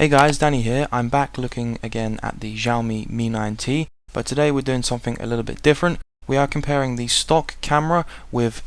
Hey guys, Danny here. I'm back looking again at the Xiaomi Mi 9T, but today we're doing something a little bit different. We are comparing the stock camera with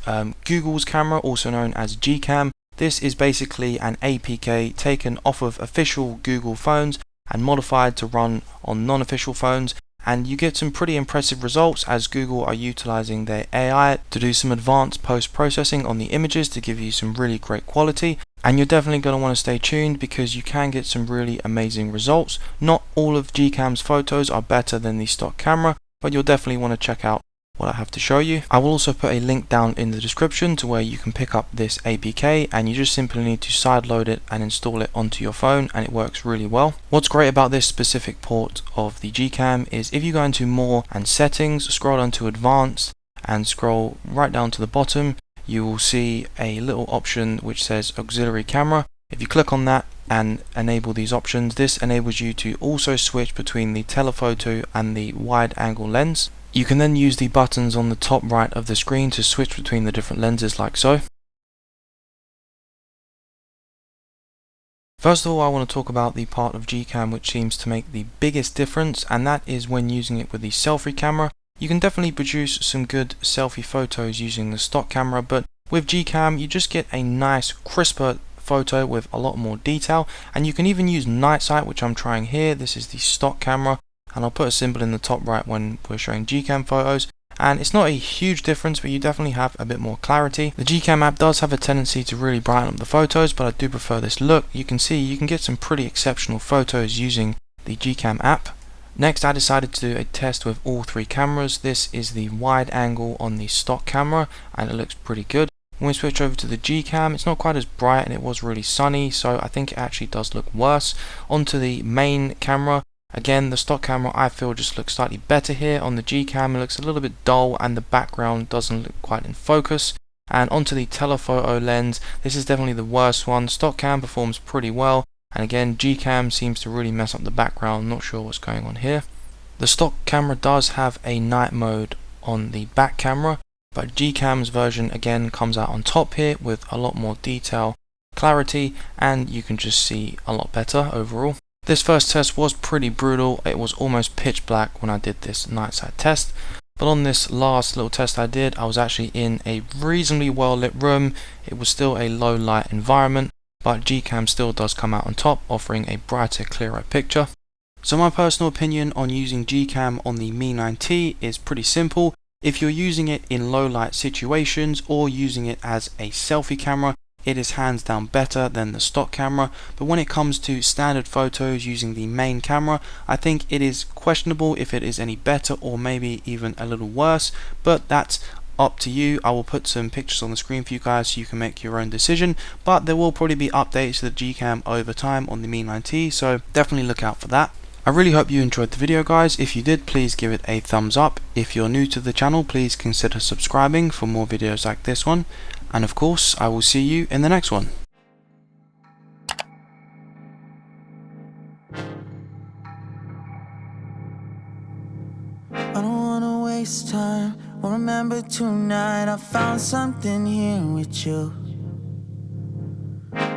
Google's camera, also known as Gcam. This is basically an APK taken off of official Google phones and modified to run on non-official phones, and you get some pretty impressive results as Google are utilizing their AI to do some advanced post-processing on the images to give you some really great quality. And you're definitely going to want to stay tuned because you can get some really amazing results. Not all of Gcam's photos are better than the stock camera, but you'll definitely want to check out what I have to show you. I will also put a link down in the description to where you can pick up this APK, and you just simply need to sideload it and install it onto your phone, and it works really well. What's great about this specific port of the Gcam is if you go into more and settings, scroll down to advanced and scroll right down to the bottom, you will see a little option which says auxiliary camera. If you click on that and enable these options, this enables you to also switch between the telephoto and the wide angle lens. You can then use the buttons on the top right of the screen to switch between the different lenses like so. First of all, I want to talk about the part of Gcam which seems to make the biggest difference, and that is when using it with the selfie camera. You can definitely produce some good selfie photos using the stock camera, but with Gcam you just get a nice crisper photo with a lot more detail, and you can even use night sight, which I'm trying here. This is the stock camera, and I'll put a symbol in the top right when we're showing Gcam photos, and it's not a huge difference, but you definitely have a bit more clarity. The Gcam app does have a tendency to really brighten up the photos, but I do prefer this look. You can see you can get some pretty exceptional photos using the Gcam app. Next, I decided to do a test with all three cameras. This is the wide angle on the stock camera, and it looks pretty good. When we switch over to the Gcam, it's not quite as bright, and it was really sunny, so I think it actually does look worse. Onto the main camera, again, the stock camera I feel just looks slightly better here. On the Gcam it looks a little bit dull, and the background doesn't look quite in focus. And onto the telephoto lens, this is definitely the worst one. Stock cam performs pretty well, and again Gcam seems to really mess up the background. Not sure what's going on here. The stock camera does have a night mode on the back camera, but Gcam's version again comes out on top here with a lot more detail, clarity, and you can just see a lot better overall. This first test was pretty brutal. It was almost pitch black when I did this night sight test, but on this last little test I did, I was actually in a reasonably well lit room. It was still a low light environment, but Gcam still does come out on top, offering a brighter, clearer picture. So my personal opinion on using Gcam on the Mi 9T is pretty simple. If you're using it in low light situations or using it as a selfie camera, it is hands down better than the stock camera. But when it comes to standard photos using the main camera, I think it is questionable if it is any better or maybe even a little worse, but that's up to you. I will put some pictures on the screen for you guys so you can make your own decision, but there will probably be updates to the Gcam over time on the Mi 9T, so definitely look out for that. I really hope you enjoyed the video, guys. If you did, please give it a thumbs up. If you're new to the channel, please consider subscribing for more videos like this one, and of course I will see you in the next one. I don't wanna waste time. Well, remember tonight I found something here with you.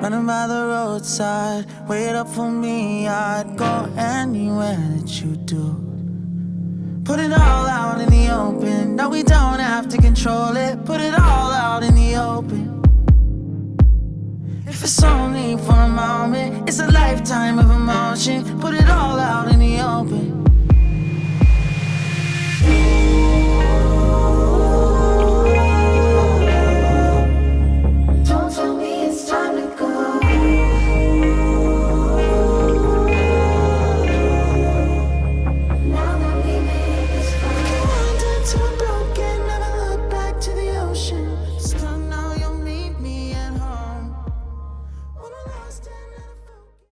Running by the roadside, wait up for me. I'd go anywhere that you do. Put it all out in the open. No, we don't have to control it. Put it all out in the open. If it's only for a moment, it's a lifetime of emotion. Put it all out in